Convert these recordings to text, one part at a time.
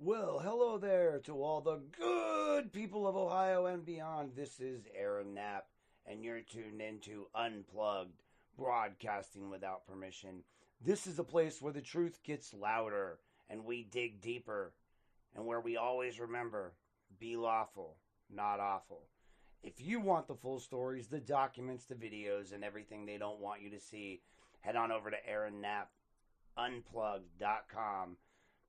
Well, hello there to all the good people of Ohio and beyond. This is Aaron Knapp, and you're tuned into Unplugged, broadcasting without permission. This is a place where the truth gets louder and we dig deeper, and where we always remember be lawful, not awful. If you want the full stories, the documents, the videos, and everything they don't want you to see, head on over to AaronKnappUnplugged.com,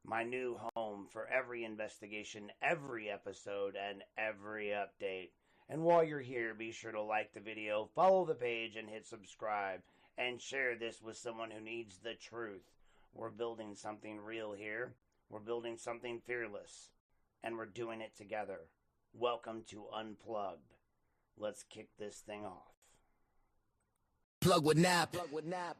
my new home for every investigation, every episode, and every update. And while you're here, be sure to like the video, follow the page, and hit subscribe, and share this with someone who needs the truth. We're building something real here. We're building something fearless, and we're doing it together. Welcome to Unplugged. Let's kick this thing off. Plug with Nap.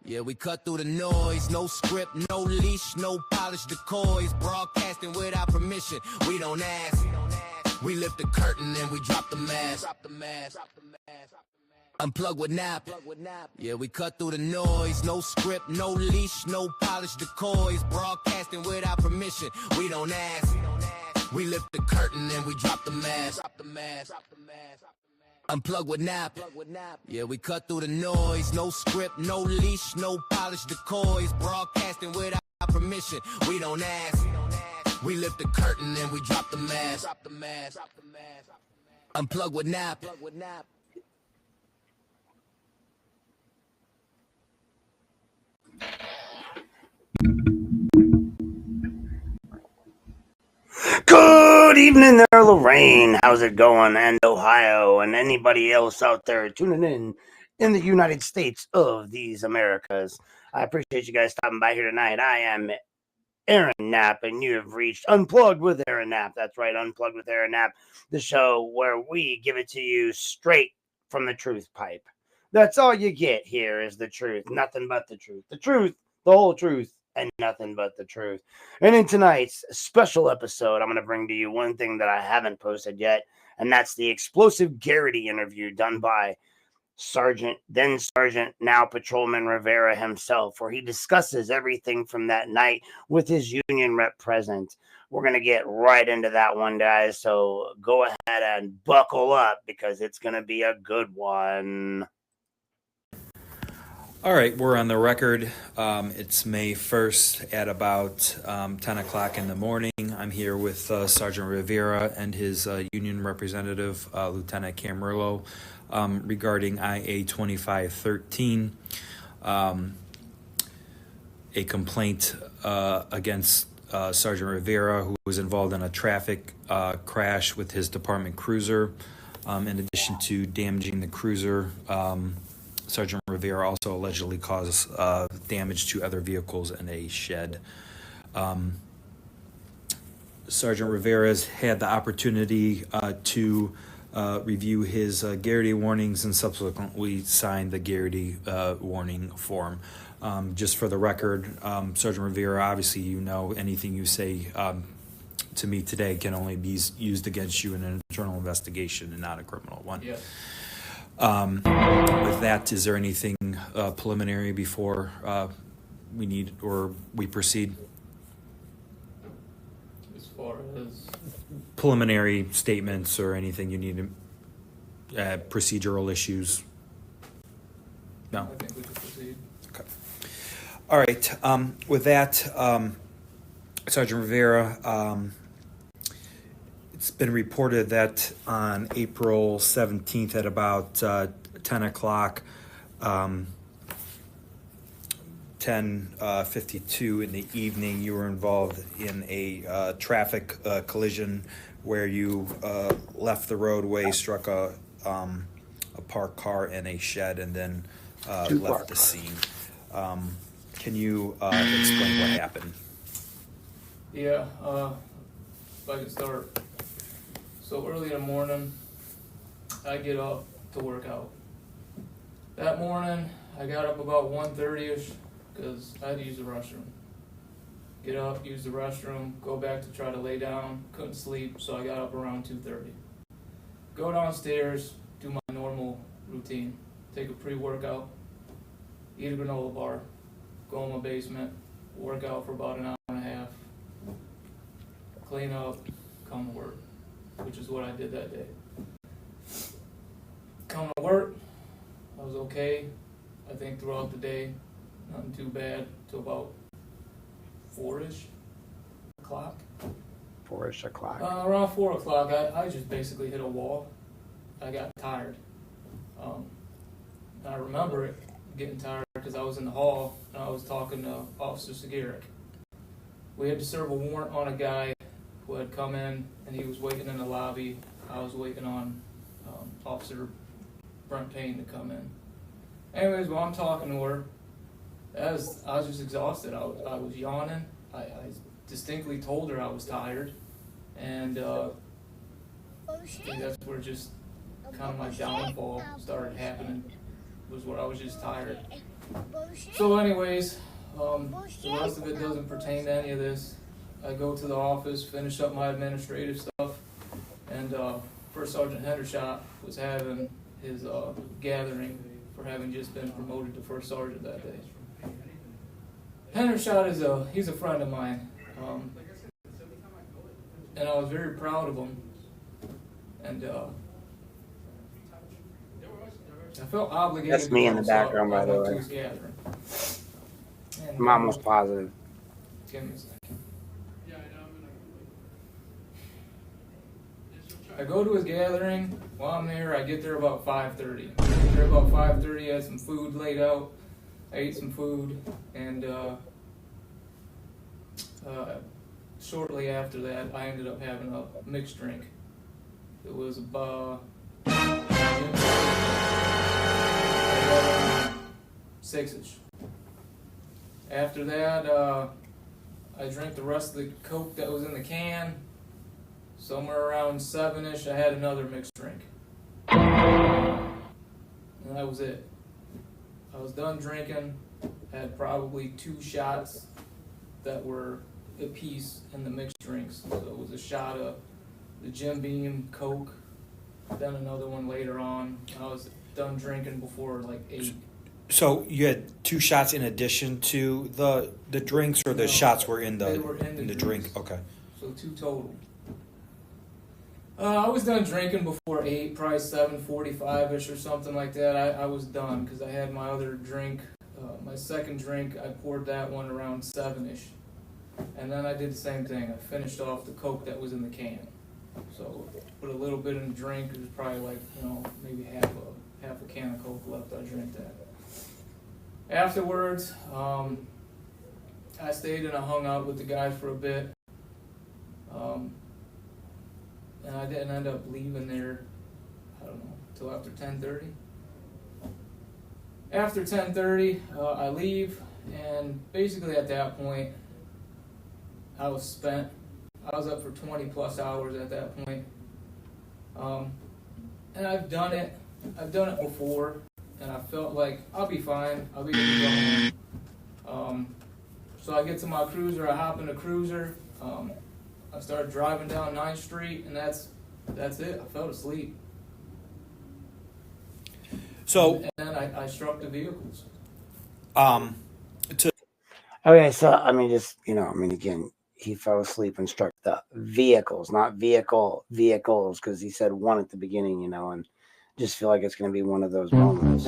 Yeah, we cut through the noise. No script, no leash, no polished decoys. Broadcasting without permission. We don't ask. We lift the curtain and we drop the mask. Unplug with Nap. Yeah, we cut through the noise. No script, no leash, no polished decoys. Broadcasting without permission. We don't ask. We lift the curtain and we drop the mask. Unplug with Nap. Yeah, we cut through the noise. No script, no leash, no polished decoys. Broadcasting without permission. We don't ask. We lift the curtain and we drop the mask. Unplug with Nap. Good evening there, Lorraine. How's it going? And Ohio, and anybody else out there tuning in the United States of these Americas. I appreciate you guys stopping by here tonight. I am Aaron Knapp, and you have reached Unplugged with Aaron Knapp. That's right, Unplugged with Aaron Knapp, the show where we give it to you straight from the truth pipe. That's all you get here is the truth, nothing but the truth. The truth, the whole truth, and nothing but the truth. And in tonight's special episode, I'm going to bring to you one thing that I haven't posted yet, and that's the explosive Garrity interview done by then Sergeant, now Patrolman Rivera himself, where he discusses everything from that night with his union rep present. We're going to get right into that one, guys. So go ahead and buckle up because it's going to be a good one. All right, we're on the record. It's May 1st at about 10 o'clock in the morning. I'm here with Sergeant Rivera and his union representative, Lieutenant Camarillo, regarding IA 2513, a complaint against Sergeant Rivera, who was involved in a traffic crash with his department cruiser. In addition to damaging the cruiser, Sergeant Rivera also allegedly caused damage to other vehicles in a shed. Sergeant Rivera's had the opportunity to review his Garrity warnings and subsequently signed the Garrity warning form. Just for the record, Sergeant Rivera, obviously you know anything you say to me today can only be used against you in an internal investigation and not a criminal one. Yes. With that, is there anything preliminary before we proceed? As far as Preliminary statements or anything you need to, procedural issues? No? I think we could proceed. Okay. All right. With that, Sergeant Rivera, it's been reported that on April 17th at about 10 o'clock, 10:52 in the evening, you were involved in a traffic collision where you left the roadway, struck a parked car in a shed, and then left the scene. Can you explain what happened? Yeah, if I could start. So early in the morning, I get up to work out. That morning, I got up about 1:30ish because I had to use the restroom. Get up, use the restroom, go back to try to lay down, couldn't sleep, so I got up around 2:30. Go downstairs, do my normal routine, take a pre-workout, eat a granola bar, go in my basement, work out for about an hour and a half, clean up, come to work, which is what I did that day. Come to work, I was okay, I think throughout the day, nothing too bad, till about 4-ish o'clock. 4-ish o'clock. Around 4 o'clock, I just basically hit a wall. I got tired. I remember it getting tired because I was in the hall and I was talking to Officer Garrity. We had to serve a warrant on a guy who had come in and he was waiting in the lobby. I was waiting on Officer Brent Payne to come in. Anyways, while I'm talking to her, I was just exhausted. I was yawning. I distinctly told her I was tired, and I think that's where just kind of my downfall started happening, was where I was just tired. So anyways, the rest of it doesn't pertain to any of this. I go to the office, finish up my administrative stuff, and First Sergeant Hendershot was having his gathering for having just been promoted to First Sergeant that day. Hendershot he's a friend of mine, and I was very proud of him, and I felt obligated. That's me in the background, by the way. To his gathering. And, I'm almost positive. Give me a second. I go to his gathering. While I'm there, I get there about 5:30. I get there about 5:30. I had some food laid out. I ate some food, and shortly after that, I ended up having a mixed drink. It was about 6-ish. After that, I drank the rest of the Coke that was in the can. Somewhere around 7-ish, I had another mixed drink. And that was it. I was done drinking, had probably 2 shots that were a piece in the mixed drinks. So it was a shot of the Jim Beam Coke, then another one later on. I was done drinking before like 8. So you had 2 shots in addition to the drinks, or the shots were in the They were in the drink? Okay. So 2 total. I was done drinking before 8, probably 7:45-ish or something like that. I was done because I had my other drink, my second drink. I poured that one around 7-ish, and then I did the same thing. I finished off the Coke that was in the can. So put a little bit in the drink. It was probably like maybe half a can of Coke left. I drank that. Afterwards, I stayed and I hung out with the guys for a bit. And I didn't end up leaving there, I don't know, till after 10:30. After 10:30, I leave, and basically at that point, I was spent. I was up for 20 plus hours at that point. And I've done it before, and I felt like I'll be fine. I'll be able to go home. So I get to my cruiser, I hop in the cruiser. I started driving down 9th Street, and that's it. I fell asleep. So, and then I struck the vehicles. Okay, so again, he fell asleep and struck the vehicles, not vehicles, because he said one at the beginning, and just feel like it's going to be one of those moments.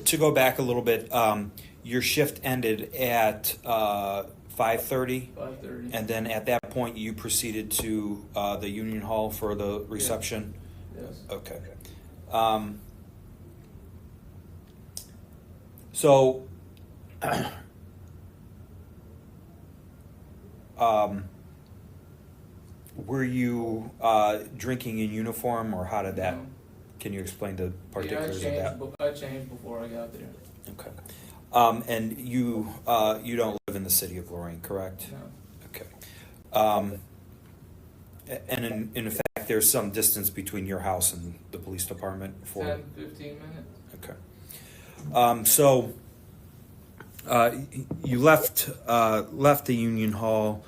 To go back a little bit, your shift ended at 5:30, and then at that point you proceeded to the Union Hall for the reception. Yes. Okay. So, were you drinking in uniform, or how did that? Can you explain the particulars of that? I changed before I got there. Okay. And you don't live in the city of Lorraine, correct? No. Okay. And in fact, there's some distance between your house and the police department for 10-15 minutes. Okay. So you left the Union Hall.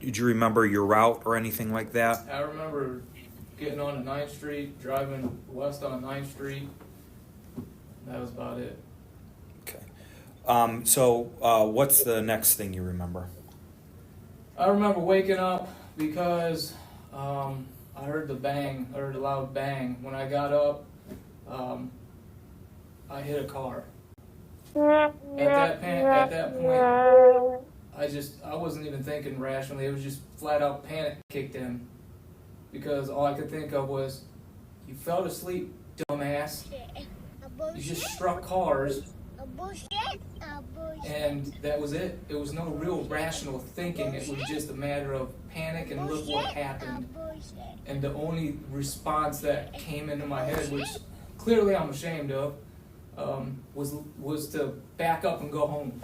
Did you remember your route or anything like that? I remember getting on 9th Street, driving west on 9th Street. That was about it. Okay. What's the next thing you remember? I remember waking up because I heard the loud bang. When I got up, I hit a car. At that point, I wasn't even thinking rationally. It was just flat out panic kicked in, because all I could think of was, you fell asleep, dumbass. You just struck cars. And that was it. It was no real rational thinking. It was just a matter of panic and look what happened. And the only response that came into my head, which clearly I'm ashamed of, was to back up and go home,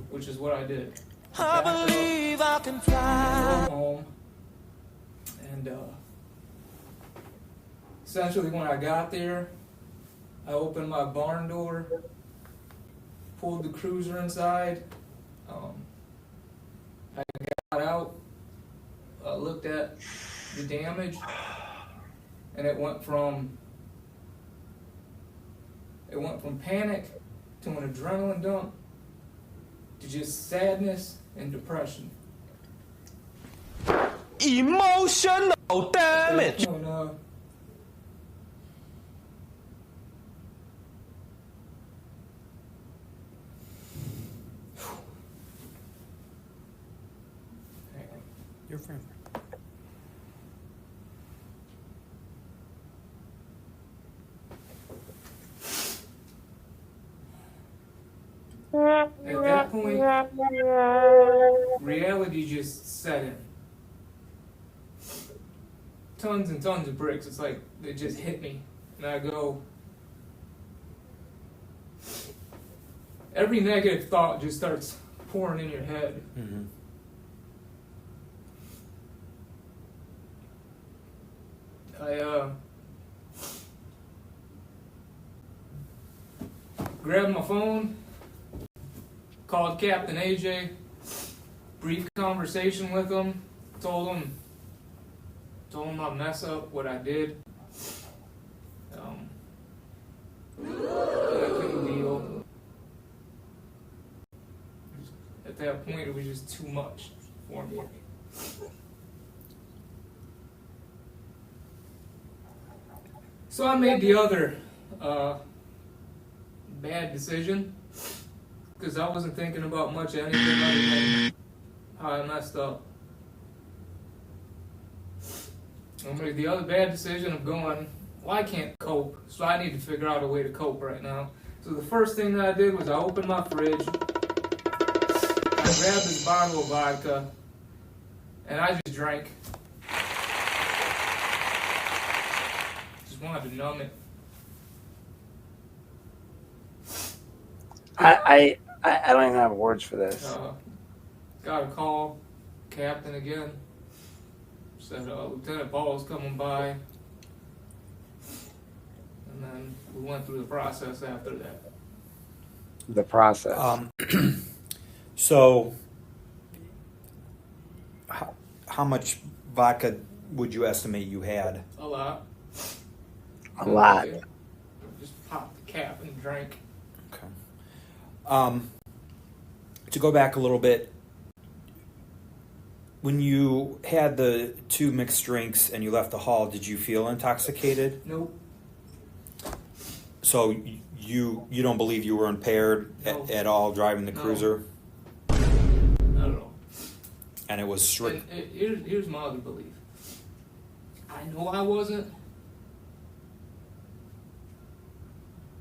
which is what I did. I believe I can fly. Go home, and essentially when I got there, I opened my barn door, pulled the cruiser inside. I got out, looked at the damage, and it went from panic to an adrenaline dump to just sadness and depression. Emotional damage. Your friend. At that point, reality just set in. Tons and tons of bricks. It's like it just hit me. And I go, every negative thought just starts pouring in your head. Mm-hmm. I grabbed my phone, called Captain AJ, brief conversation with him, told him I mess up what I did. I couldn't deal. At that point, it was just too much for me. So I made the other bad decision, because I wasn't thinking about much of anything other than how I messed up. I made the other bad decision of going, well, I can't cope, so I need to figure out a way to cope right now. So the first thing that I did was I opened my fridge, I grabbed this bottle of vodka, and I just drank. Just wanted to numb it. I don't even have words for this. Got a call, captain again. Said Lieutenant Ball's coming by. And then we went through the process after that. The process. So, how much vodka would you estimate you had? A lot. A lot. Just popped the cap and drank. Okay. To go back a little bit, when you had the 2 mixed drinks and you left the hall, did you feel intoxicated? Nope. So you don't believe you were impaired at all driving the cruiser? Not at all. And it was strict. Here's my other belief. I know I wasn't,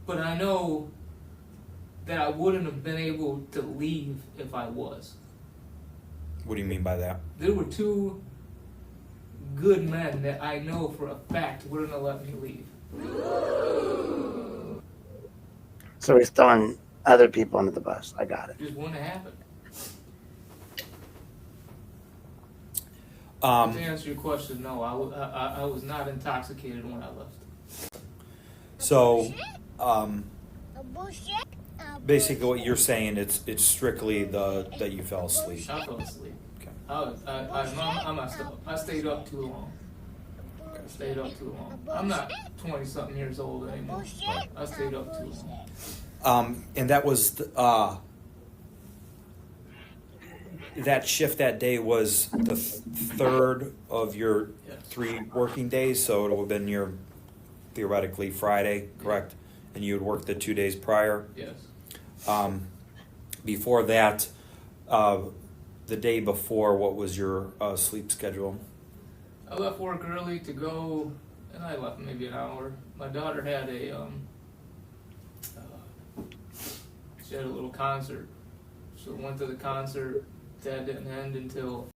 but I know that I wouldn't have been able to leave if I was. What do you mean by that? There were 2 good men that I know for a fact wouldn't have let me leave. So he's throwing other people under the bus. I got it. Just wouldn't have happened. To answer your question, no, I was not intoxicated when I left. So, basically what you're saying, it's strictly that you fell asleep. I fell asleep. Okay. I messed up. I stayed up too long. I'm not 20-something years old anymore. I stayed up too long. And that was that shift that day was the third of your Yes. 3 working days, so it would have been your theoretically Friday, correct? And you would work the 2 days prior. Yes. Before that, the day before, what was your sleep schedule? I left work early to go, and I left maybe an hour. My daughter had she had a little concert, so went to the concert. That didn't end until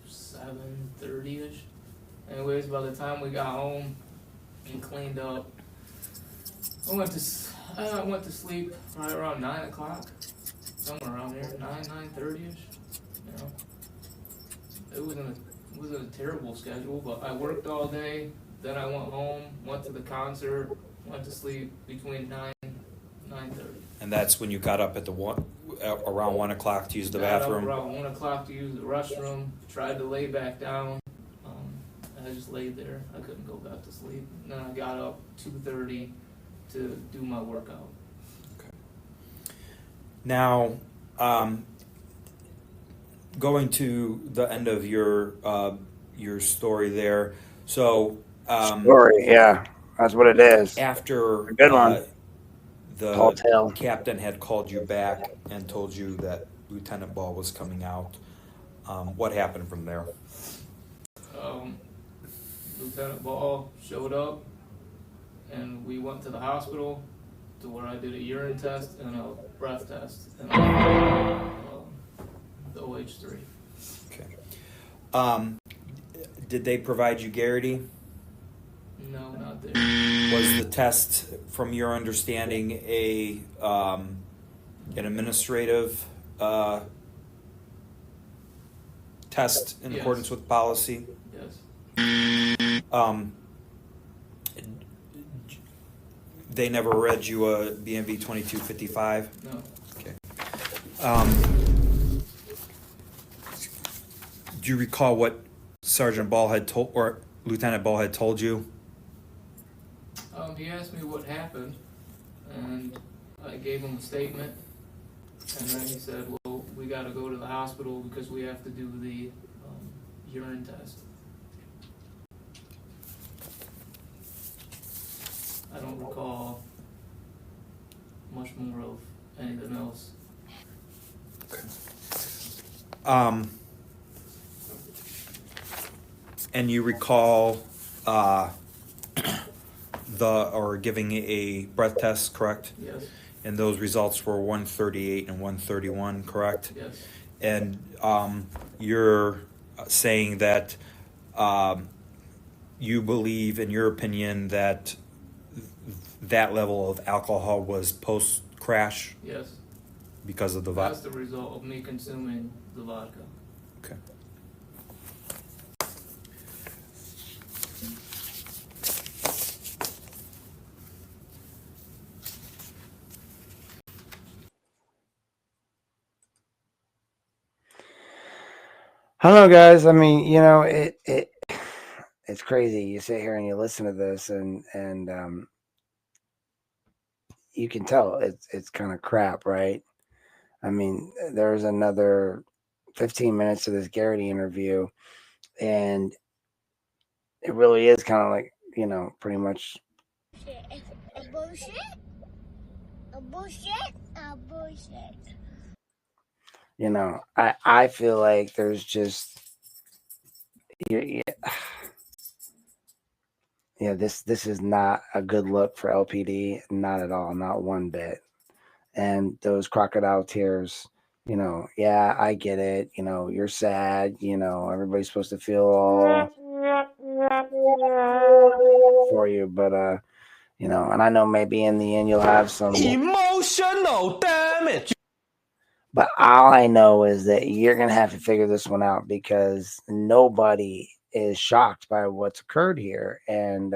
7:30ish. Anyways, by the time we got home and cleaned up, I went to sleep right around 9 o'clock, somewhere around there, 9:30ish. You know, it wasn't a terrible schedule, but I worked all day. Then I went home, went to the concert, went to sleep between 9:30. And that's when you got up at around 1 o'clock to use the bathroom. Got up around 1 o'clock to use the restroom. Tried to lay back down. I just laid there. I couldn't go back to sleep. And then I got up 2:30 to do my workout. Okay. Now, going to the end of your story there. So, Story, yeah, that's what it is. after A good one. Tall the tale. captain had called you back and told you that Lieutenant Ball was coming out, what happened from there? Lieutenant Ball showed up, and we went to the hospital to where I did a urine test and a breath test, and the OH3. Okay. Did they provide you Garrity? No, not there. Was the test, from your understanding, an administrative test in Yes. accordance with policy? Yes. They never read you a BMV 2255? No. Okay. Do you recall what Sergeant Ball had told, or Lieutenant Ball had told you? He asked me what happened, and I gave him a statement, and then he said, well, we got to go to the hospital because we have to do the urine test. I don't recall much more of anything else. And you recall giving a breath test, correct? Yes. And those results were 138 and 131, correct? Yes. And you're saying that you believe, in your opinion, that that level of alcohol was post-crash Yes. because of the That's the result of me consuming the vodka. Okay. I don't know, guys. I mean, you know, it's crazy. You sit here and you listen to this, and you can tell it's kind of crap, right? I mean, there's another 15 minutes of this Garrity interview, and it really is kind of like, you know, pretty much A bullshit? A bullshit? A bullshit. you know, I feel like there's just yeah, this is not a good look for LPD, not at all, not one bit. And those crocodile tears, you know, yeah, I get it, you know, you're sad, you know, everybody's supposed to feel all for you, but you know, and I know maybe in the end you'll have some Emotional damage. but all I know is that you're going to have to figure this one out, because nobody is shocked by what's occurred here and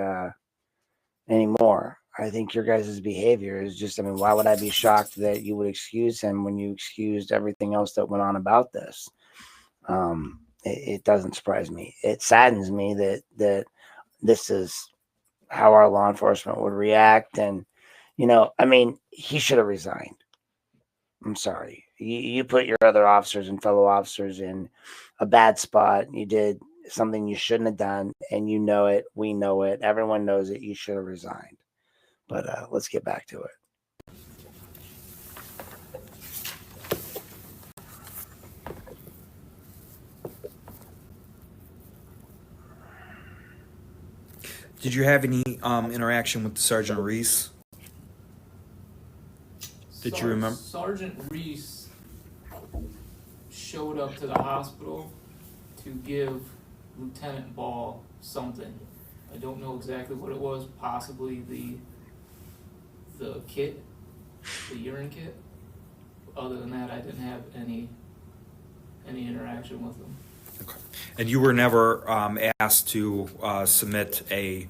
anymore. I think your guys' behavior is just, I mean, why would I be shocked that you would excuse him when you excused everything else that went on about this? It doesn't surprise me. It saddens me that this is how our law enforcement would react. And, I mean, he should have resigned. I'm sorry. You put your other officers and fellow officers in a bad spot. You did something you shouldn't have done, and you know it. We know it. Everyone knows it. You should have resigned. But let's get back to it. Did you have any interaction with Sergeant Reese? Did you remember? Sergeant Reese showed up to the hospital to give Lieutenant Ball something. I don't know exactly what it was. Possibly the kit, the urine kit. Other than that, I didn't have any interaction with him. Okay. And you were never asked to submit a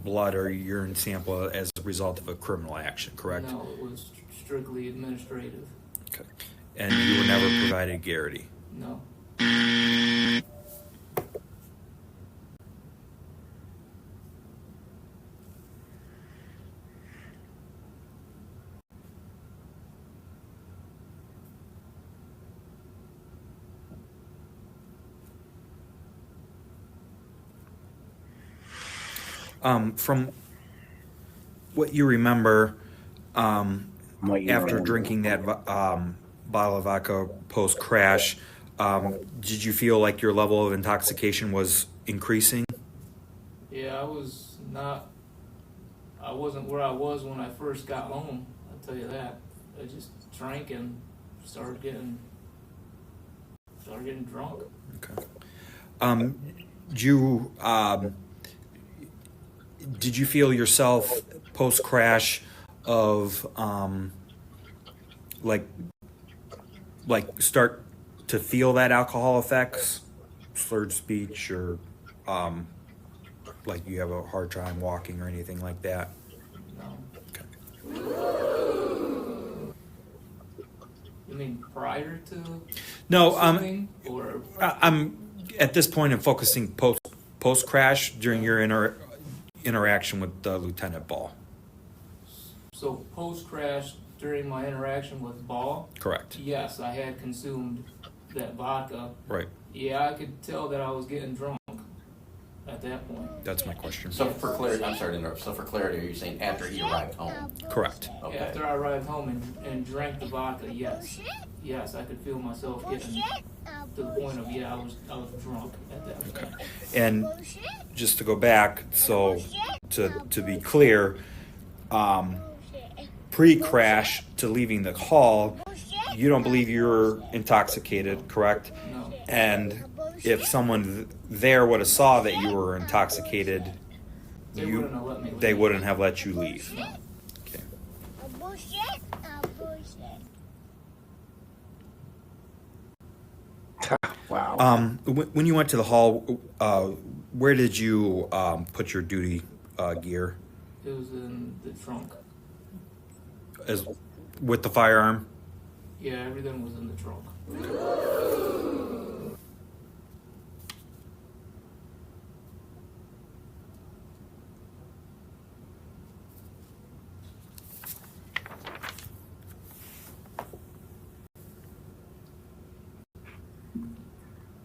blood or urine sample as a result of a criminal action, correct? No, it was strictly administrative. Okay. And you were never provided Garrity? No. From what you remember, What after drinking that bottle of vodka post crash, did you feel like your level of intoxication was increasing? Yeah, I wasn't where I was when I first got home. I'll tell you that. I just drank and started getting drunk. Okay. Did you feel yourself post crash of like start to feel that alcohol effects, slurred speech, or like you have a hard time walking or anything like that? No. Okay. You mean prior to No, sleeping, or I'm at this point I'm focusing post crash during your interaction with Lieutenant Ball. so post crash during my interaction with Ball? Correct. Yes, I had consumed that vodka. Right. Yeah, I could tell that I was getting drunk at that point. That's my question. So for clarity, I'm sorry to interrupt. So for clarity, are you saying after he arrived home? Correct. Okay. After I arrived home and drank the vodka, yes. Yes, I could feel myself getting to the point of, I was drunk at that point. Okay. And just to go back, so to be clear, pre-crash to leaving the hall, you don't believe you were intoxicated, correct? No. And if someone there would have saw that you were intoxicated, They wouldn't have let me leave. they wouldn't have let you leave. No. Okay. Wow. When you went to the hall, where did you put your duty gear? It was in the trunk. As with the firearm? Yeah, everything was in the trunk.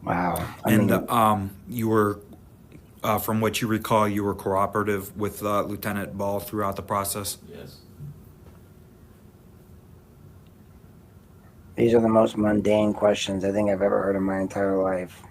Wow. And you were, from what you recall, you were cooperative with Lieutenant Ball throughout the process? Yes. These are the most mundane questions I think I've ever heard in my entire life.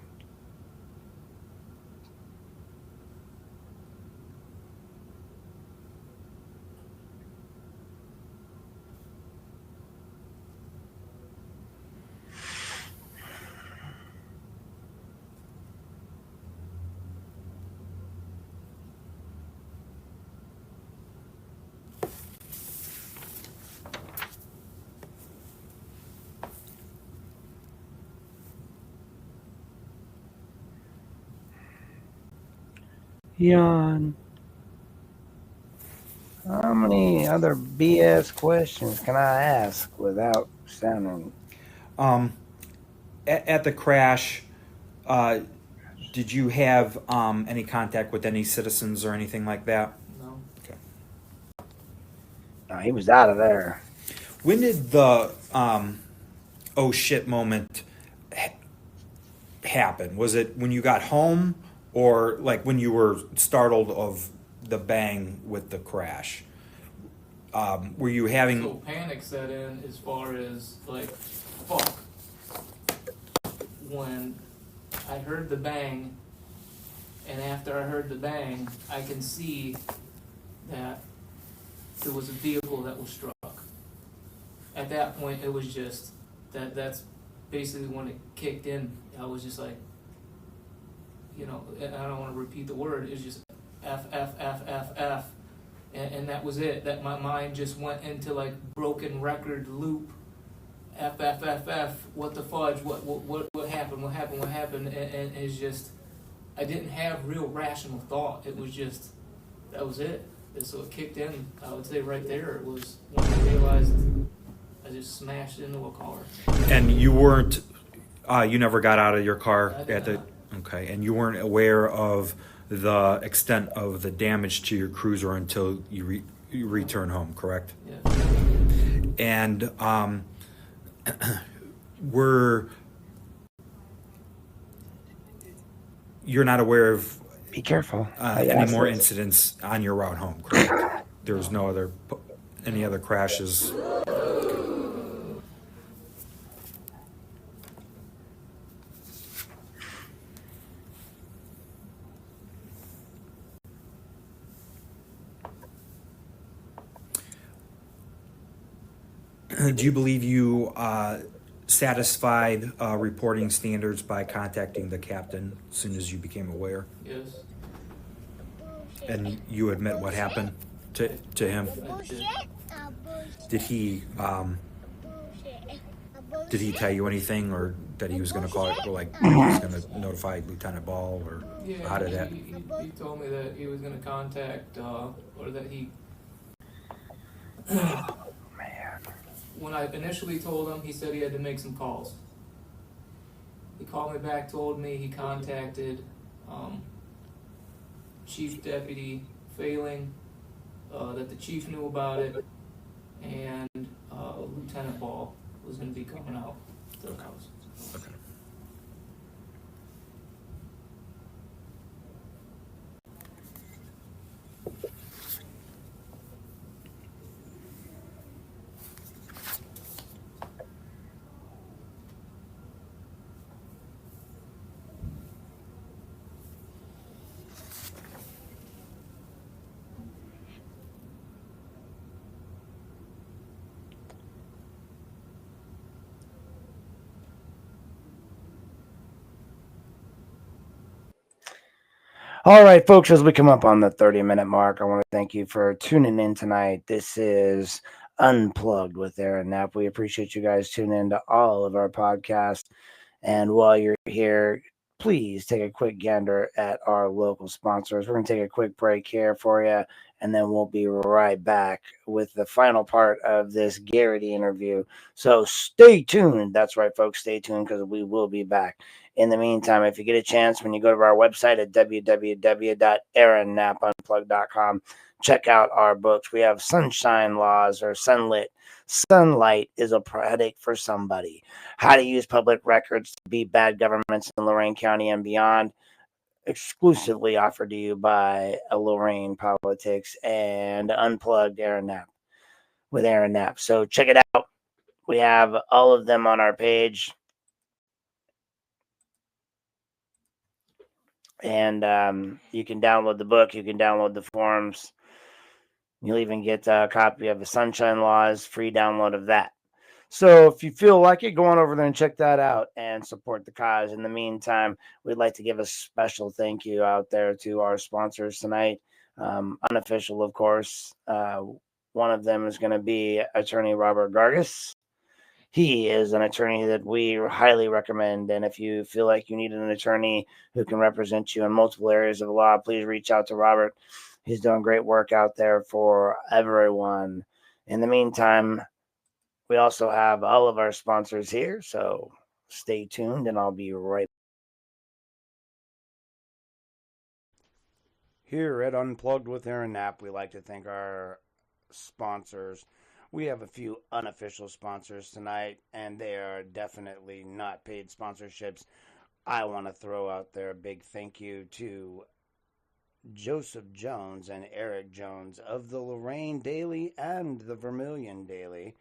Yawn. How many other BS questions can I ask without sounding? At the crash, did you have any contact with any citizens or anything like that? No. Okay. No, he was out of there. When did the oh shit moment happen? Was it when you got home, or like when you were startled of the bang with the crash? Were you So having? panic set in as far as like, fuck. When I heard the bang, and after I heard the bang, I can see that there was a vehicle that was struck. At that point, it was just that's basically when it kicked in. I was just like, you know, and I don't want to repeat the word, it was just F, F, F, F, F. And that was it. That my mind just went into like broken record loop. F, F, F, F, what the fudge, what happened, and it's just, I didn't have real rational thought. It was just, that was it. And so it kicked in, I would say right there, it was when I realized I just smashed into a car. And you weren't. You never got out of your car I did at the. not. Okay, and you weren't aware of the extent of the damage to your cruiser until you return home, correct? Yeah. And were you're not aware of Be careful. any more incidents on your route home, correct? There was no other any other crashes. Do you believe you satisfied reporting standards by contacting the captain as soon as you became aware? Yes. And you admit what happened to him? Bullshit. Bullshit. Did he Bullshit. did he tell you anything, or that he was going to call it, like he was going to notify Lieutenant Ball, or Yeah, how did that? he told me that he was going to contact, or that he, when I initially told him, he said he had to make some calls. He called me back, told me he contacted Chief Deputy Failing, that the chief knew about it, and Lieutenant Ball was going to be coming out to the house. Okay. All right, folks, as we come up on the 30-minute mark, I want to thank you for tuning in tonight. This is Unplugged with Aaron Knapp. We appreciate you guys tuning in to all of our podcasts. And while you're here, please take a quick gander at our local sponsors. We're going to take a quick break here for you, and then we'll be right back with the final part of this Garrity interview. So stay tuned. That's right, folks. Stay tuned, because we will be back. In the meantime, if you get a chance, when you go to our website at www.aaronnapunplug.com, check out our books. We have Sunshine Laws, or Sunlit. Sunlight is a headache for somebody. How to use public records to beat bad governments in Lorain County and beyond. Exclusively offered to you by Lorain Politics and Unplugged Aaron Knapp with Aaron Knapp. So check it out. We have all of them on our page. And you can download the book. You can download the forums. You'll even get a copy of the Sunshine Laws, free download of that. So if you feel like it, go on over there and check that out and support the cause. In the meantime, we'd like to give a special thank you out there to our sponsors tonight. Unofficial, of course. One of them is going to be attorney Robert Gargas. He is an attorney that we highly recommend. And if you feel like you need an attorney who can represent you in multiple areas of the law, please reach out to Robert. He's doing great work out there for everyone. In the meantime, we also have all of our sponsors here. So stay tuned, and I'll be right back. Here at Unplugged with Aaron Knapp, we like to thank our sponsors. We have a few unofficial sponsors tonight, and they are definitely not paid sponsorships. I want to throw out there a big thank you to Joseph Jones and Eric Jones of the Lorraine Daily and the Vermilion Daily.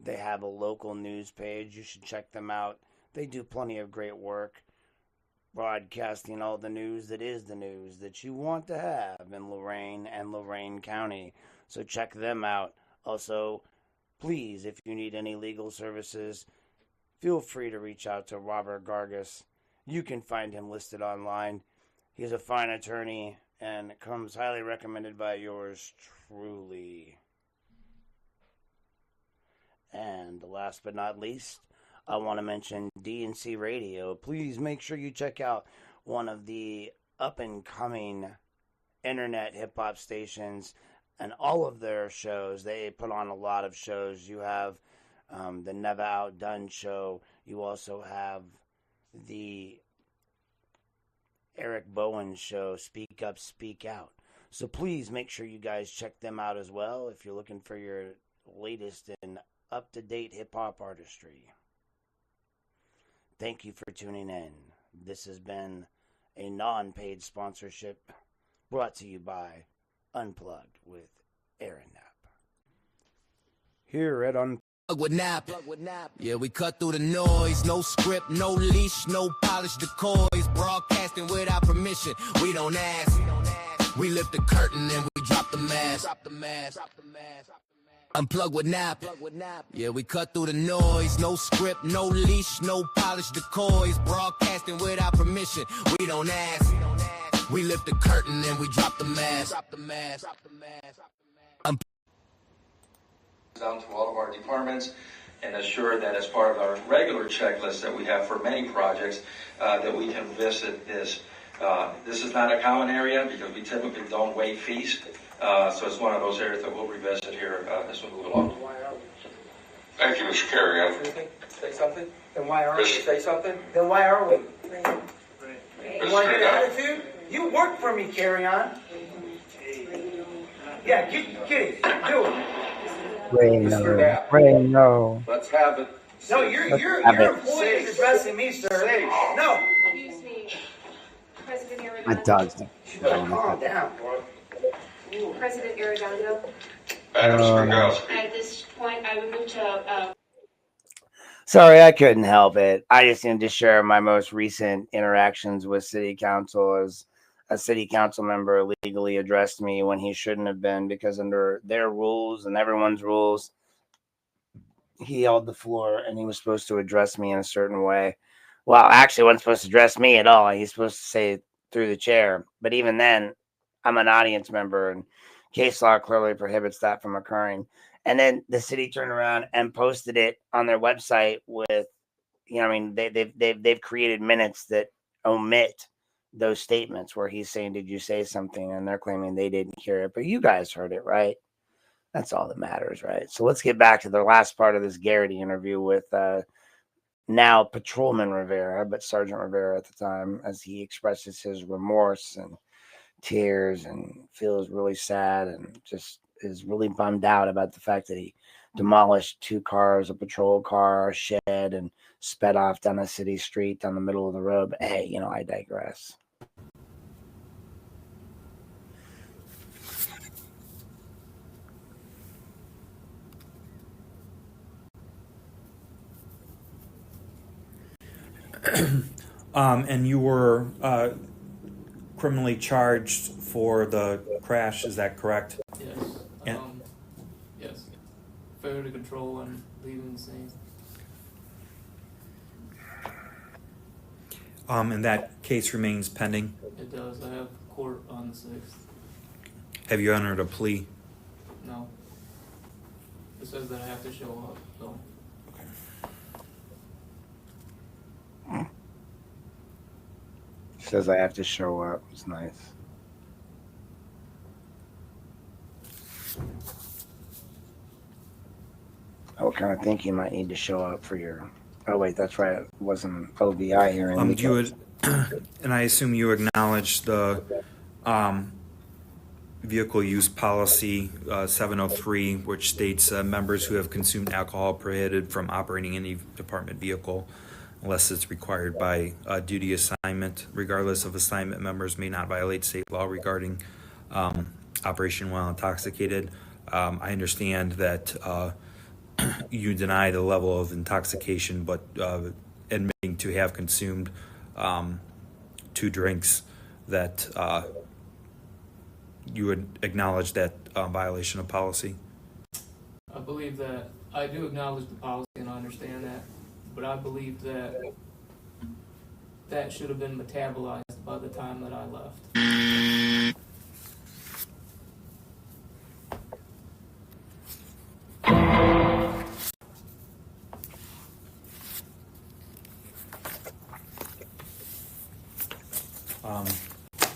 They have a local news page. You should check them out. They do plenty of great work broadcasting all the news that is the news that you want to have in Lorain and Lorain County. So check them out. Also, please, if you need any legal services, feel free to reach out to Robert Gargas. You can find him listed online. He's a fine attorney and comes highly recommended by yours truly. And last but not least, I want to mention DNC Radio. Please make sure you check out one of the up-and-coming internet hip-hop stations and all of their shows. They put on a lot of shows. You have the Never Outdone show. You also have the Eric Bowen show, Speak Up, Speak Out. So please make sure you guys check them out as well if you're looking for your latest and up-to-date hip-hop artistry. Thank you for tuning in. This has been a non-paid sponsorship brought to you by Unplugged with Aaron Knapp. Here at Unplugged with Nap. Yeah, we cut through the noise. No script, no leash, no polished decoys. Broadcasting without permission. We don't ask. We lift the curtain and we drop the mask. Unplug with Nap. Yeah, we cut through the noise. No script, no leash, no polished decoys. Broadcasting without permission. We don't ask. We lift the curtain and we drop the mask. Down to all of our departments and assure that as part of our regular checklist that we have for many projects that we can visit this. This is not a common area because we typically don't waive fees. So it's one of those areas that we'll revisit here as we move along. Thank you, Mr. Carrion. Say something? Then why are we? Say something? Then why are we? You want to get an attitude? You work for me, Carry On. Yeah, get it. Do it. Ray, no. Let's have it. No, your employee is addressing me, sir. No. Excuse me, President Arredondo. My dog's calm down, bro. President Arredondo. At this point, I would move to. Sorry, I couldn't help it. I just needed to share my most recent interactions with City Council as a City Council member illegally addressed me when he shouldn't have been, because under their rules and everyone's rules, he held the floor and he was supposed to address me in a certain way. Well, actually, wasn't supposed to address me at all. He's supposed to say it through the chair. But even then, I'm an audience member, and case law clearly prohibits that from occurring. And then the city turned around and posted it on their website with, they've created minutes that omit those statements where he's saying, "Did you say something?" And they're claiming they didn't hear it, but you guys heard it, right? That's all that matters, right? So let's get back to the last part of this Garrity interview with now Patrolman Rivera, but Sergeant Rivera at the time, as he expresses his remorse and tears and feels really sad and just is really bummed out about the fact that he demolished 2 cars, a patrol car, a shed, and sped off down a city street down the middle of the road. But hey, I digress. And you were criminally charged for the crash, is that correct? Yes. And- Yes. Failure to control and leaving the scene. And that case remains pending. It does. I have court on the 6th. Have you entered a plea? No. It says that I have to show up, so. Says I have to show up. It's nice. What kind of think you might need to show up for your... Oh, wait, that's right. It wasn't OVI here. You would, and I assume you acknowledge the vehicle use policy 703, which states members who have consumed alcohol prohibited from operating any department vehicle unless it's required by duty assignment. Regardless of assignment, members may not violate state law regarding operation while intoxicated. I understand that you deny the level of intoxication, but admitting to have consumed 2 drinks, that you would acknowledge that violation of policy? I believe that I do acknowledge the policy and I understand that, but I believe that that should have been metabolized by the time that I left.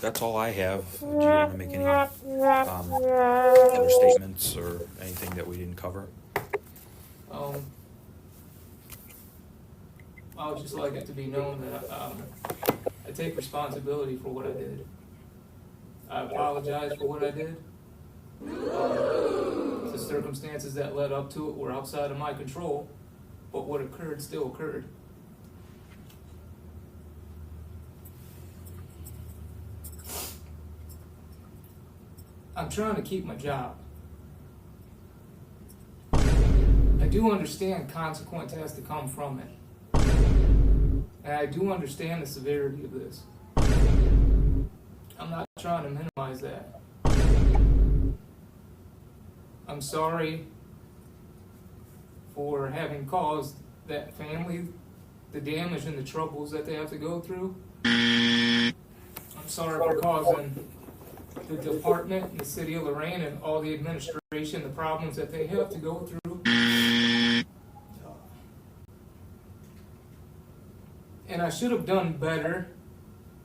That's all I have. Do you want to make any other statements or anything that we didn't cover? I would just like it to be known that I take responsibility for what I did. I apologize for what I did. The circumstances that led up to it were outside of my control, but what occurred still occurred. I'm trying to keep my job. I do understand consequence has to come from it. And I do understand the severity of this. I'm not trying to minimize that. I'm sorry for having caused that family the damage and the troubles that they have to go through. I'm sorry for causing the department and the city of Lorraine and all the administration the problems that they have to go through. And I should have done better.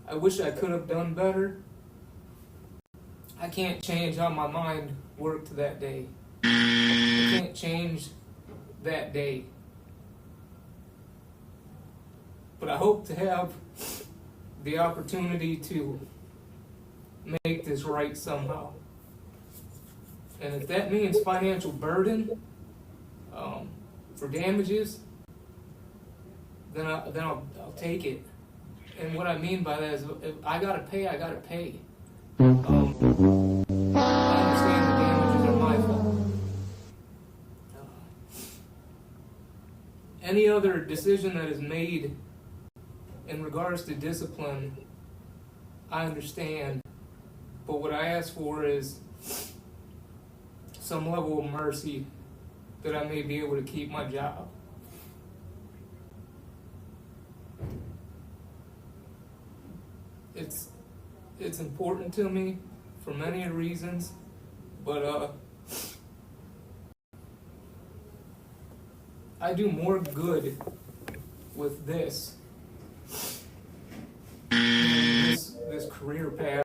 I wish I could have done better. I can't change how my mind worked that day. I can't change that day. But I hope to have the opportunity to make this right somehow. And if that means financial burden for damages, then I'll take it. And what I mean by that is, if I gotta pay, I gotta pay. I understand the damages are my fault. Any other decision that is made in regards to discipline, I understand. But what I ask for is some level of mercy that I may be able to keep my job. It's important to me for many reasons, but I do more good with this career path.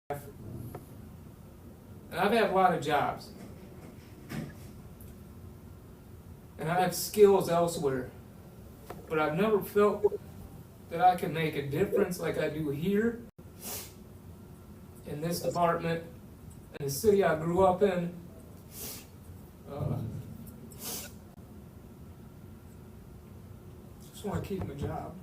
And I've had a lot of jobs. And I have skills elsewhere. But I've never felt that I can make a difference like I do here in this department, in the city I grew up in. Just want to keep my job.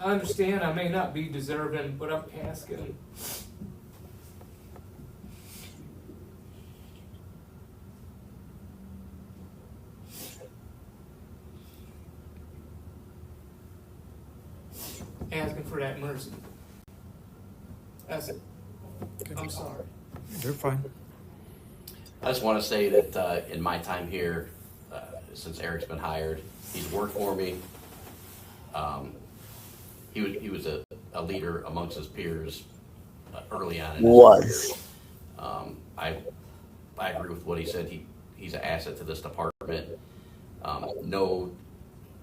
I understand I may not be deserving, but I'm asking. Asking for that mercy. That's it. I'm sorry. You're fine. I just want to say that in my time here, since Eric's been hired, he's worked for me. He was a leader amongst his peers early on in his career. I agree with what he said. He's an asset to this department.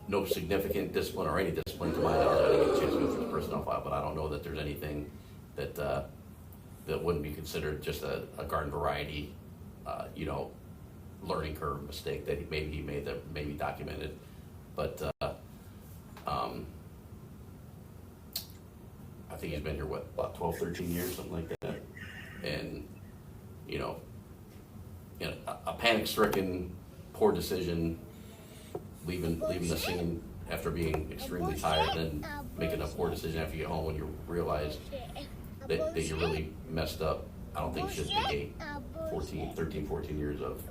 No significant discipline or any discipline to my knowledge. I didn't get a chance to go through the personnel file, but I don't know that there's anything that wouldn't be considered just a garden variety, learning curve mistake that he made that maybe documented. But I think he's been here, what, about 12, 13 years, something like that. And, you know, a panic-stricken, poor decision, leaving the scene after being extremely tired, then making a poor decision after you get home when you realize that you really messed up. I don't think should negate 14 years of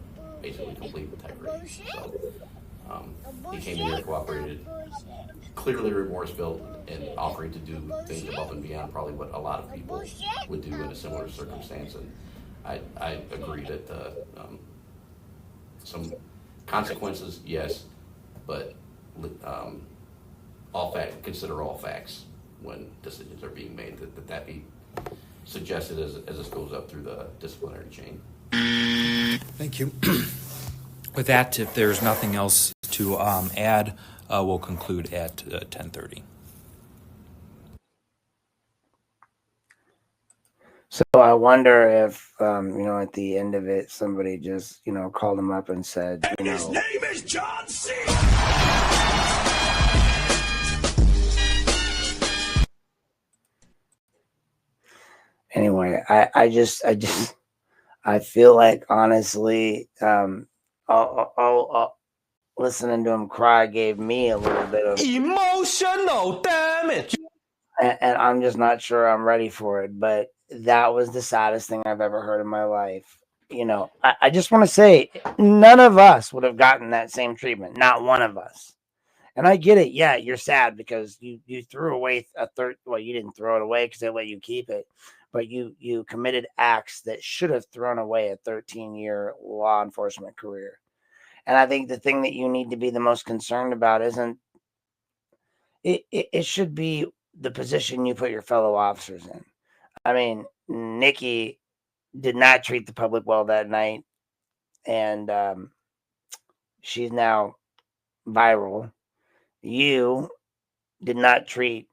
basically complete integrity. So he came in here, cooperated, clearly remorseful, and offering to do things above and beyond probably what a lot of people would do in a similar circumstance. And I agree that some consequences, yes, but consider all facts when decisions are being made. That be suggested as this goes up through the disciplinary chain. Thank you. With that, if there's nothing else to add, we'll conclude at 10:30. So I wonder if, at the end of it, somebody just, called him up and said, His name is John C. anyway, I feel like, honestly, listening to him cry gave me a little bit of Emotional damage. and I'm just not sure I'm ready for it. But that was the saddest thing I've ever heard in my life. I just want to say none of us would have gotten that same treatment. Not one of us. And I get it. Yeah, you're sad because you threw away a third. Well, you didn't throw it away because they let you keep it, but you committed acts that should have thrown away a 13-year law enforcement career. And I think the thing that you need to be the most concerned about isn't it. It should be the position you put your fellow officers in. I mean, Nikki did not treat the public well that night, and she's now viral. You did not treat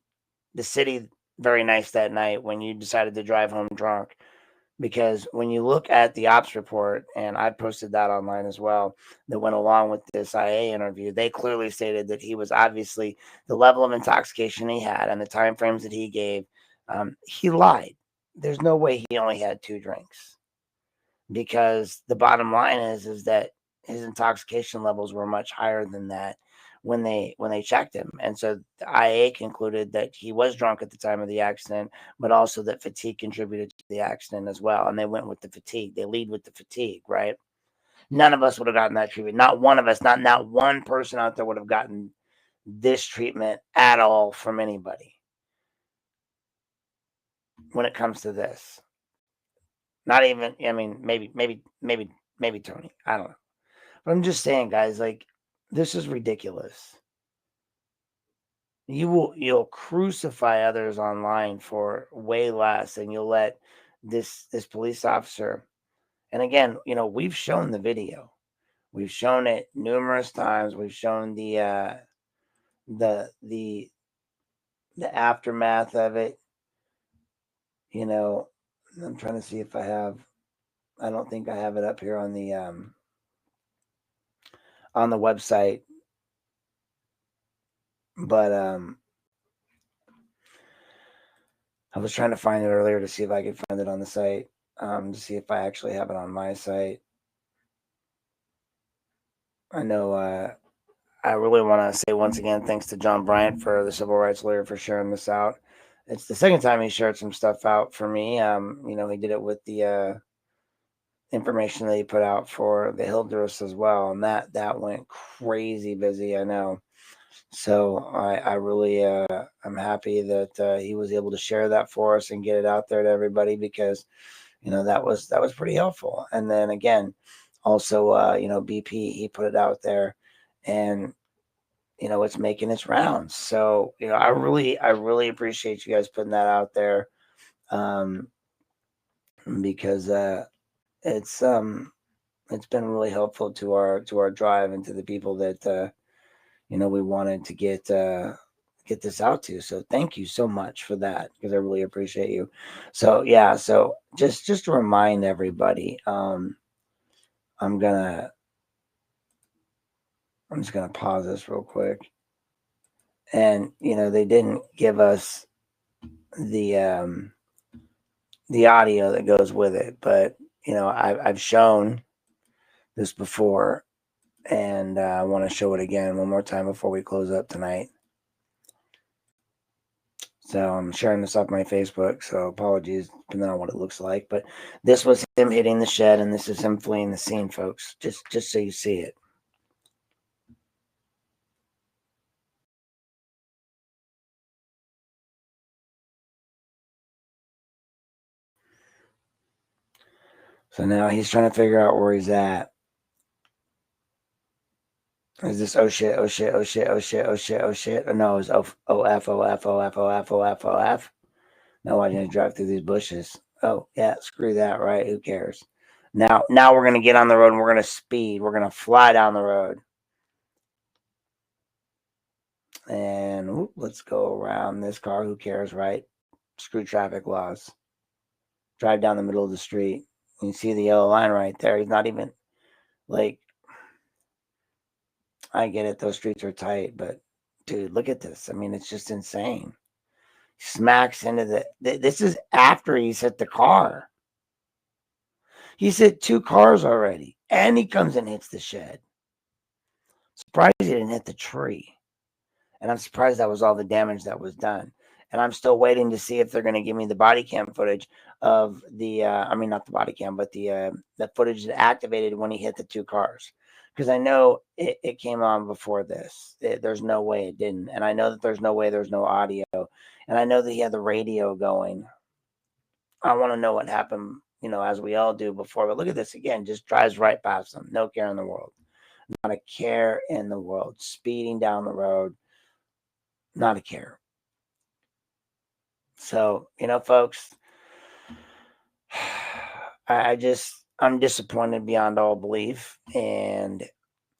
the city very nice that night when you decided to drive home drunk. Because when you look at the ops report, and I posted that online as well, that went along with this IA interview, they clearly stated that he was obviously the level of intoxication he had and the time frames that he gave. He lied. There's no way he only had 2 drinks, because the bottom line is that his intoxication levels were much higher than that when they checked him. And so the IA concluded that he was drunk at the time of the accident, but also that fatigue contributed to the accident as well. And they went with the fatigue. They lead with the fatigue, right? None of us would have gotten that treatment. Not one of us, not one person out there would have gotten this treatment at all from anybody when it comes to this. Not even, I mean, maybe Tony. I don't know. But I'm just saying, guys, like, this is ridiculous. You'll crucify others online for way less, and you'll let this police officer. And again, we've shown the video. We've shown it numerous times. We've shown the aftermath of it. I'm trying to see if I have. I don't think I have it up here on the website, but I was trying to find it earlier to see if I could find it on the site, to see if I actually have it on my site. I know I really want to say once again thanks to John Bryant, for the civil rights lawyer, for sharing this out. It's the second time he shared some stuff out for me. He did it with the information that he put out for the Hildreths as well, and that went crazy busy, I know. So I really I'm happy that he was able to share that for us and get it out there to everybody, because that was pretty helpful. And then again, also BP, he put it out there, and it's making its rounds. So I really appreciate you guys putting that out there, because it's been really helpful to our drive and to the people that we wanted to get this out to. So thank you so much for that, because I really appreciate you. So yeah, so just to remind everybody, I'm just gonna pause this real quick, And they didn't give us the audio that goes with it, but I've shown this before, and I want to show it again one more time before we close up tonight. So I'm sharing this off my Facebook, so apologies depending on what it looks like. But this was him hitting the shed, and this is him fleeing the scene, folks. Just so you see it. So now he's trying to figure out where he's at. Is this oh shit, oh shit, oh shit, oh shit, oh shit, oh shit? Or no, it's OF, OF, OF, OF, OF, OF, OF. Now why didn't I drive through these bushes? Oh, yeah, screw that, right? Who cares? Now we're going to get on the road and we're going to speed. We're going to fly down the road. And let's go around this car. Who cares, right? Screw traffic laws. Drive down the middle of the street. You see the yellow line right there. He's not even like, I get it. Those streets are tight, but dude, look at this. I mean, it's just insane. Smacks into this is after he's hit the car. He's hit 2 cars already, and he comes and hits the shed. Surprised he didn't hit the tree. And I'm surprised that was all the damage that was done. And I'm still waiting to see if they're going to give me the body cam footage of the, not the body cam, but the footage that activated when he hit the 2 cars. Because I know it came on before this. There's no way it didn't. And I know that there's no way there's no audio. And I know that he had the radio going. I want to know what happened, as we all do before. But look at this again. Just drives right past them. No care in the world. Not a care in the world. Speeding down the road. Not a care. So, folks, I'm disappointed beyond all belief. And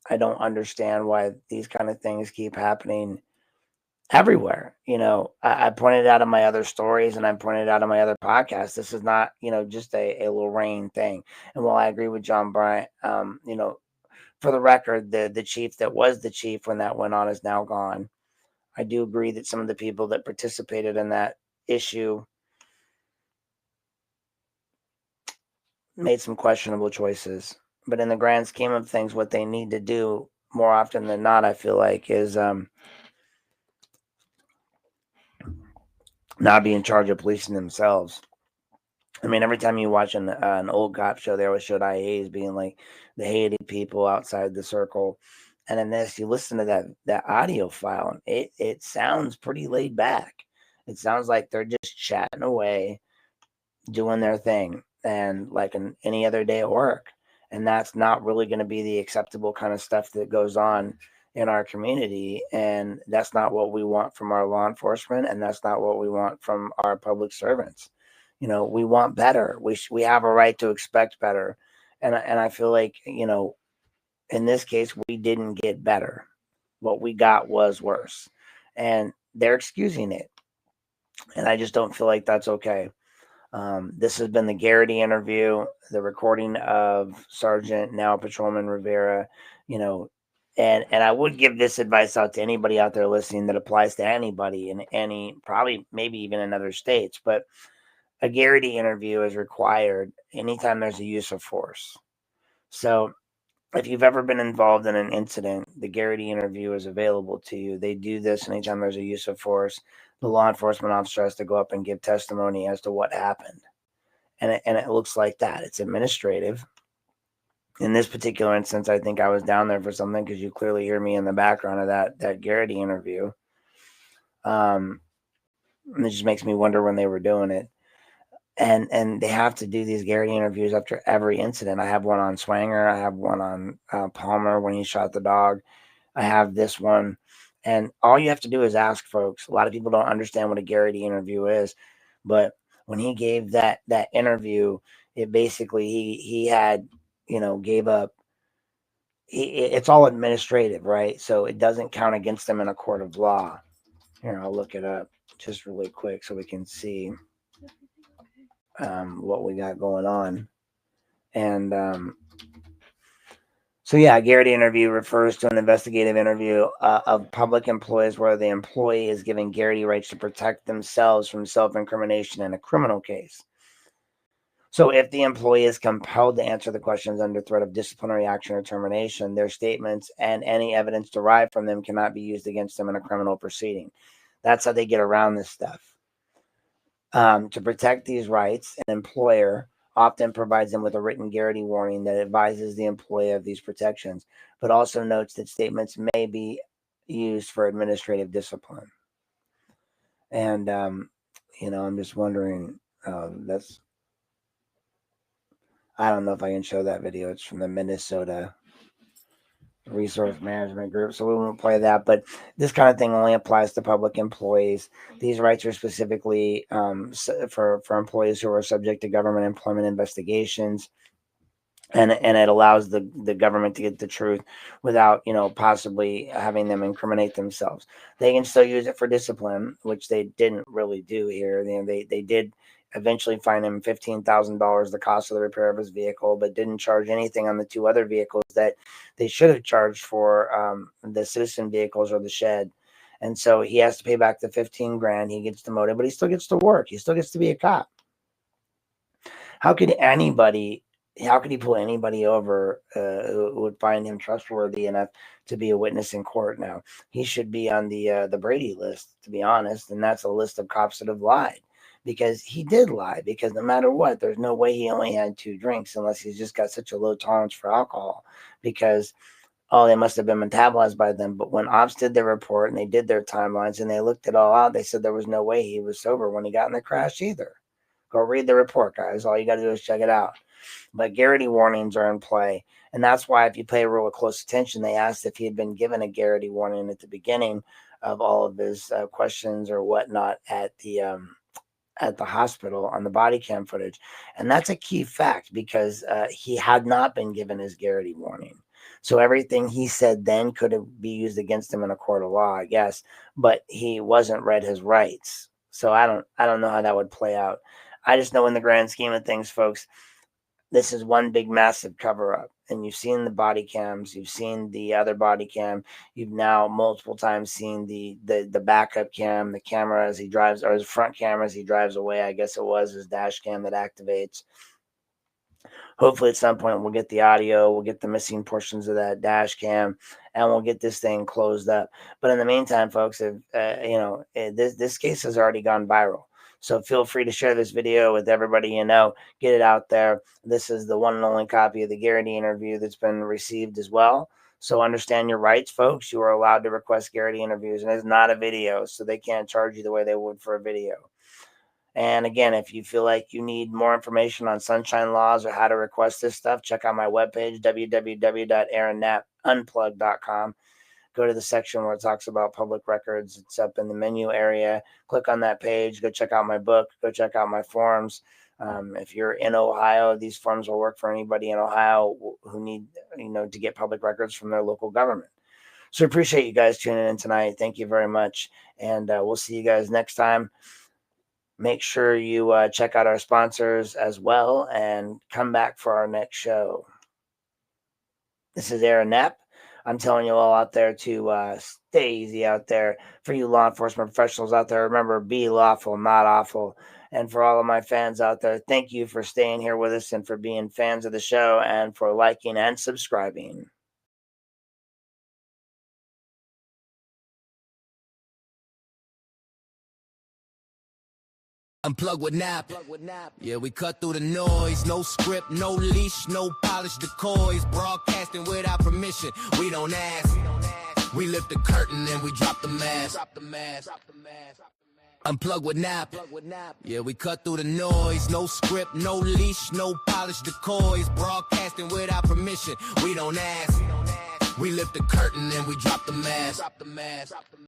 I don't understand why these kind of things keep happening everywhere. I pointed out in my other stories and I pointed out in my other podcasts, this is not, just a Lorraine thing. And while I agree with John Bryant, for the record, the chief that was the chief when that went on is now gone. I do agree that some of the people that participated in that issue made some questionable choices. But in the grand scheme of things, what they need to do more often than not, I feel like, is not be in charge of policing themselves. I mean, every time you watch an old cop show, they always showed IAs being like the hated people outside the circle. And in this, you listen to that audio file, and it sounds pretty laid back. It sounds like they're just chatting away, doing their thing, and like any other day at work. And that's not really going to be the acceptable kind of stuff that goes on in our community. And that's not what we want from our law enforcement. And that's not what we want from our public servants. We want better. We have a right to expect better. And I feel like, in this case, we didn't get better. What we got was worse. And they're excusing it. And I just don't feel like that's okay. This has been the Garrity interview, the recording of Sergeant, now Patrolman Rivera, and I would give this advice out to anybody out there listening that applies to anybody in any, probably maybe even in other states, but a Garrity interview is required anytime there's a use of force. So if you've ever been involved in an incident, the Garrity interview is available to you. They do this anytime there's a use of force. The law enforcement officer has to go up and give testimony as to what happened. And it looks like that. It's administrative. In this particular instance, I think I was down there for something because you clearly hear me in the background of that Garrity interview. And it just makes me wonder when they were doing it. And they have to do these Garrity interviews after every incident. I have one on Swanger. I have one on Palmer when he shot the dog. I have this one. And all you have to do is ask folks. A lot of people don't understand what a Garrity interview is. But when he gave that interview, it basically, he had, gave up. It's all administrative, right? So it doesn't count against them in a court of law. Here, I'll look it up just really quick so we can see what we got going on. And so So yeah, Garrity interview refers to an investigative interview of public employees where the employee is given Garrity rights to protect themselves from self-incrimination in a criminal case. So if the employee is compelled to answer the questions under threat of disciplinary action or termination, their statements and any evidence derived from them cannot be used against them in a criminal proceeding. That's how they get around this stuff. To protect these rights, an employer often provides them with a written Garrity warning that advises the employee of these protections, but also notes that statements may be used for administrative discipline. And, I'm just wondering, I don't know if I can show that video. It's from the Minnesota Resource Management Group, so we won't play that. But this kind of thing only applies to public employees. These rights are specifically for employees who are subject to government employment investigations, and it allows the government to get the truth without possibly having them incriminate themselves. They can still use it for discipline, which they didn't really do here. They did eventually fine him $15,000, the cost of the repair of his vehicle, but didn't charge anything on the two other vehicles that they should have charged for, the citizen vehicles or the shed. And so he has to pay back the 15 grand. He gets demoted, but he still gets to work. He still gets to be a cop. How could he pull anybody over who would find him trustworthy enough to be a witness in court now? He should be on the Brady list, to be honest, and that's a list of cops that have lied, because he did lie, because no matter what, there's no way he only had 2 drinks unless he's just got such a low tolerance for alcohol, because they must have been metabolized by them. But when ops did their report and they did their timelines and they looked it all out, they said there was no way he was sober when he got in the crash either. Go read the report, guys. All you got to do is check it out. But Garrity warnings are in play. And that's why if you pay real close attention, they asked if he had been given a Garrity warning at the beginning of all of his questions or whatnot at the hospital on the body cam footage. And that's a key fact, because he had not been given his Garrity warning. So everything he said then could be used against him in a court of law, I guess, but he wasn't read his rights. So I don't know how that would play out. I just know in the grand scheme of things, folks, this is one big massive cover up. And you've seen the body cams, you've seen the other body cam, you've now multiple times seen the backup cam, the camera as he drives, or his front camera as he drives away. I guess it was his dash cam that activates. Hopefully at some point we'll get the audio, we'll get the missing portions of that dash cam, and we'll get this thing closed up. But in the meantime, folks, if this case has already gone viral. So feel free to share this video with everybody you know. Get it out there. This is the one and only copy of the Garrity interview that's been received as well. So understand your rights, folks. You are allowed to request Garrity interviews, and it's not a video, so they can't charge you the way they would for a video. And again, if you feel like you need more information on sunshine laws or how to request this stuff, check out my webpage, www.aaronnapunplug.com. Go to the section where it talks about public records. It's up in the menu area. Click on that page. Go check out my book. Go check out my forms. If you're in Ohio, these forms will work for anybody in Ohio who need, to get public records from their local government. So appreciate you guys tuning in tonight. Thank you very much. And we'll see you guys next time. Make sure you check out our sponsors as well and come back for our next show. This is Aaron Knapp. I'm telling you all out there to stay easy out there. For you law enforcement professionals out there, remember, be lawful, not awful. And for all of my fans out there, thank you for staying here with us and for being fans of the show and for liking and subscribing. Unplug with Nap. Yeah, we cut through the noise. No script, no leash, no polished decoys. Broadcasting without permission. We don't ask. We lift the curtain and we drop the mask. Unplug with Nap. Yeah, we cut through the noise. No script, no leash, no polished decoys. Broadcasting without permission. We don't ask. We lift the curtain and we drop the mask.